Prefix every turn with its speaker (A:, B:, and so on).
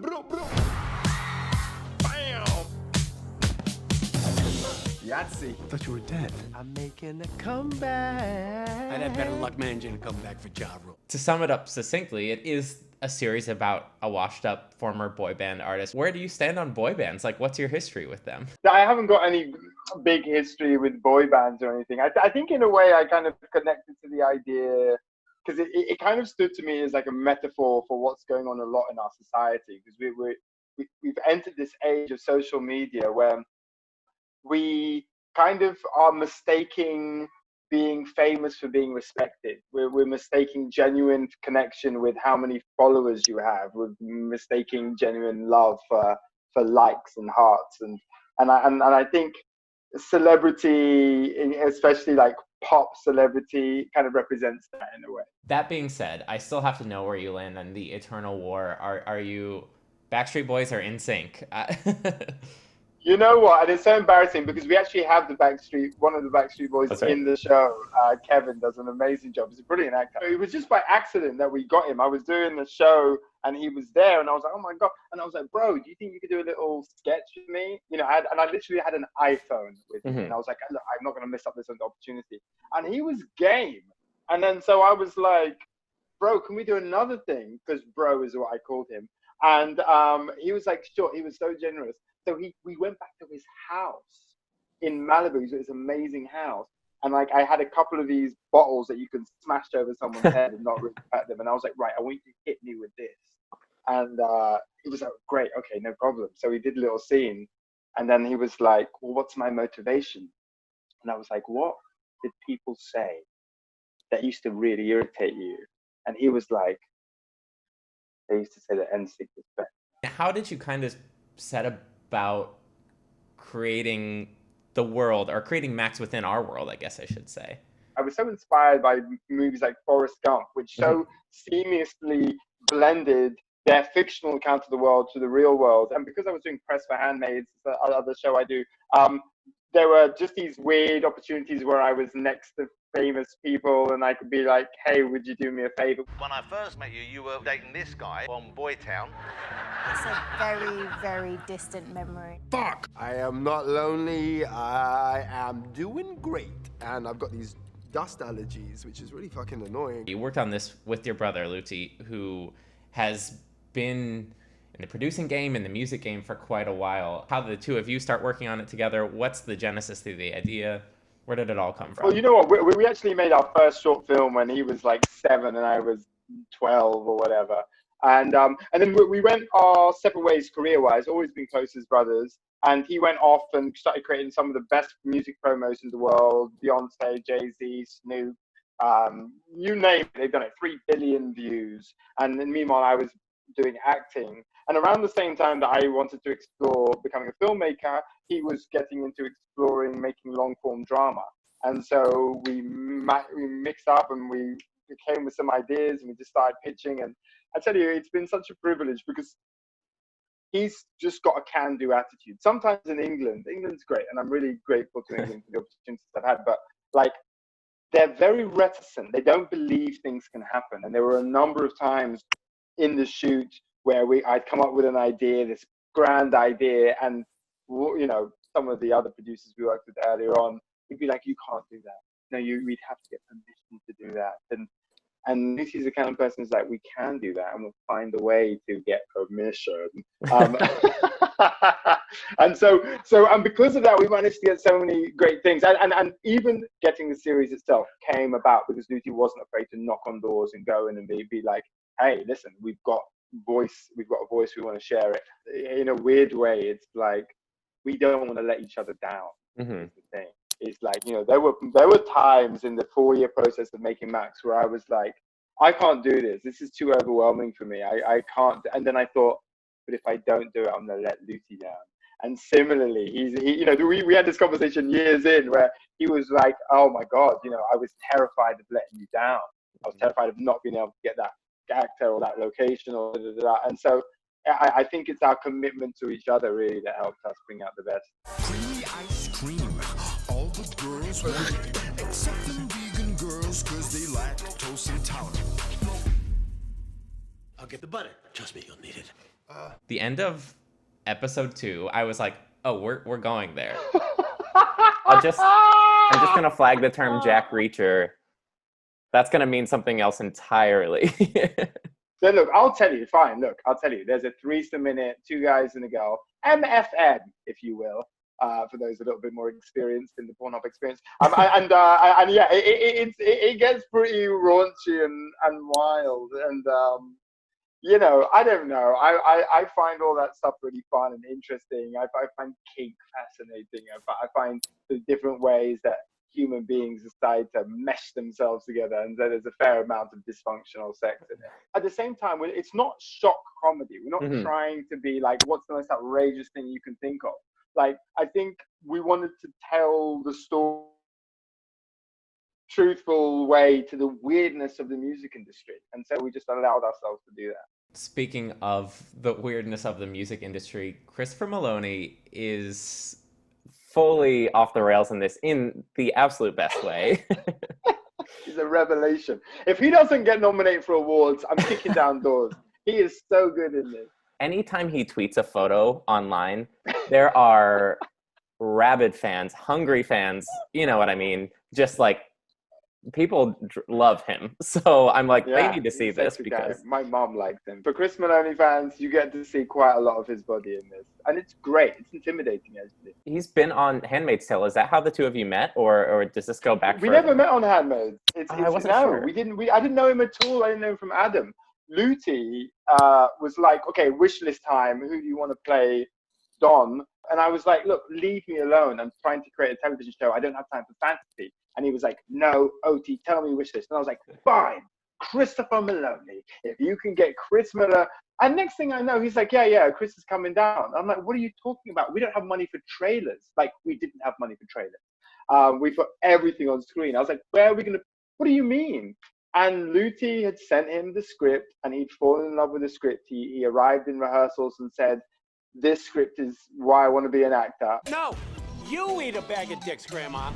A: bro, bro. Bam. Yahtzee.
B: I thought you were dead.
A: I'm making a comeback.
C: I'd have better luck managing to come back for Ja Rule.
D: To sum it up succinctly, it is a series about a washed-up former boy band artist. Where do you stand on boy bands? Like, what's your history with them?
E: I haven't got any big history with boy bands or anything. I think in a way I kind of connected to the idea because it kind of stood to me as like a metaphor for what's going on a lot in our society, because we've entered this age of social media where we kind of are mistaking being famous for being respected. We're mistaking genuine connection with how many followers you have. We're mistaking genuine love for likes and hearts, and I think celebrity, especially like pop celebrity, kind of represents that in a way.
D: That being said, I still have to know where you land on the eternal war. Are you Backstreet Boys or NSYNC?
E: You know what? And it's so embarrassing because we actually have one of the Backstreet Boys
D: That's right.
E: in the show. Kevin does an amazing job. He's a brilliant actor. It was just by accident that we got him. I was doing the show and he was there, and I was like, oh my God. And I was like, bro, do you think you could do a little sketch with me? You know, I literally had an iPhone with me, and I was like, look, I'm not going to miss up this opportunity. And he was game. And then so I was like, bro, can we do another thing? Because bro is what I called him. And he was like, sure. He was so generous. So we went back to his house in Malibu. It's this amazing house. And like, I had a couple of these bottles that you can smash over someone's head and not really hurt them. And I was like, right, I want you to hit me with this. And he was like, great, okay, no problem. So we did a little scene. And then he was like, well, what's my motivation? And I was like, what did people say that used to really irritate you? And he was like, they used to say that NSYNC was better.
D: How did you kind of set about creating the world, or creating Maxxx within our world, I guess I should say?
E: I was so inspired by movies like Forrest Gump, which so seamlessly blended their fictional account of the world to the real world. And because I was doing press for Handmaid, the other show I do, there were just these weird opportunities where I was next to famous people and I could be like, hey, would you do me a favor?
F: When I first met you, you were dating this guy from Boytown.
G: It's a very, very distant memory.
A: Fuck! I am not lonely. I am doing great. And I've got these dust allergies, which is really fucking annoying.
D: You worked on this with your brother, Luti, who has been in the producing game and the music game for quite a while. How did the two of you start working on it together? What's the genesis to the idea? Where did it all come from?
E: Well, you know what? We actually made our first short film when he was like 7 and I was 12 or whatever. And then we went our separate ways career-wise, always been close as brothers. And he went off and started creating some of the best music promos in the world. Beyonce, Jay-Z, Snoop, you name it, they've done it. 3 billion views. And then meanwhile, I was doing acting. And around the same time that I wanted to explore becoming a filmmaker, he was getting into exploring making long-form drama. And so we mixed up and we came with some ideas and we just started pitching. And I tell you, it's been such a privilege because he's just got a can-do attitude. Sometimes in England's great, and I'm really grateful to England for the opportunities I've had, but like, they're very reticent. They don't believe things can happen. And there were a number of times in the shoot where I'd come up with an idea, this grand idea, and you know, some of the other producers we worked with earlier on would be like, you can't do that. No, we'd have to get permission to do that. And Lucy's the kind of person who's like, we can do that, and we'll find a way to get permission. And and because of that, we managed to get so many great things. And even getting the series itself came about because Luti wasn't afraid to knock on doors and go in and be like, hey, listen, we've got a voice, we want to share it. In a weird way, it's like, we don't want to let each other down. Is the thing. It's like, you know, there were times in the 4-year process of making Maxxx where I was like, I can't do this. This is too overwhelming for me. I can't. And then I thought, but if I don't do it, I'm going to let Luti down. And similarly, he you know, we had this conversation years in where he was like, oh my God, you know, I was terrified of letting you down. I was terrified of not being able to get that actor or that location or and so I think it's our commitment to each other really that helps us bring out the best.
B: Creamy ice cream, all the girls want it, except the vegan girls, cause they lactose intolerant.
C: I'll get the butter. Trust me, you'll need it.
D: The end of episode 2, I was like, oh, we're going there. I'm just gonna flag the term Jack Reacher. That's gonna mean something else entirely.
E: So look, I'll tell you, fine, look, I'll tell you, there's a threesome in it, 2 guys and a girl, MFM, if you will, for those a little bit more experienced in the Pornhub experience. And yeah, it gets pretty raunchy and wild, and you know, I don't know, I find all that stuff really fun and interesting. I find kink fascinating. I find the different ways that human beings decide to mesh themselves together, and there's a fair amount of dysfunctional sex in it. At the same time, it's not shock comedy. We're not trying to be like, what's the most outrageous thing you can think of? Like, I think we wanted to tell the story truthful way to the weirdness of the music industry, and so we just allowed ourselves to do that.
D: Speaking of the weirdness of the music industry, Christopher Meloni is fully off the rails in this, in the absolute best way.
E: He's a revelation. If he doesn't get nominated for awards, I'm kicking down doors. He is so good in this.
D: Anytime he tweets a photo online, there are rabid fans, hungry fans, you know what I mean? Just like, people love him. So I'm like, they need to see this because...
E: My mom liked him. For Chris Meloni fans, you get to see quite a lot of his body in this. And it's great. It's intimidating, actually.
D: He's been on Handmaid's Tale. Is that how the two of you met? Or does this go back
E: We
D: further?
E: never met on Handmaid.
D: I wasn't sure.
E: I didn't know him at all. I didn't know him from Adam. Luti was like, okay, wish list time. Who do you want to play Don? And I was like, look, leave me alone. I'm trying to create a television show. I don't have time for fantasy. And he was like, no, OT, tell me wish list. And I was like, fine, Christopher Meloni. If you can get Chris Miller. And next thing I know, he's like, yeah, Chris is coming down. I'm like, what are you talking about? We don't have money for trailers. Like, we didn't have money for trailers. We put everything on screen. I was like, where are we going to, what do you mean? And Luti had sent him the script, and he'd fallen in love with the script. He arrived in rehearsals and said, this script is why I want to be an actor.
C: No, you eat a bag of dicks, Grandma.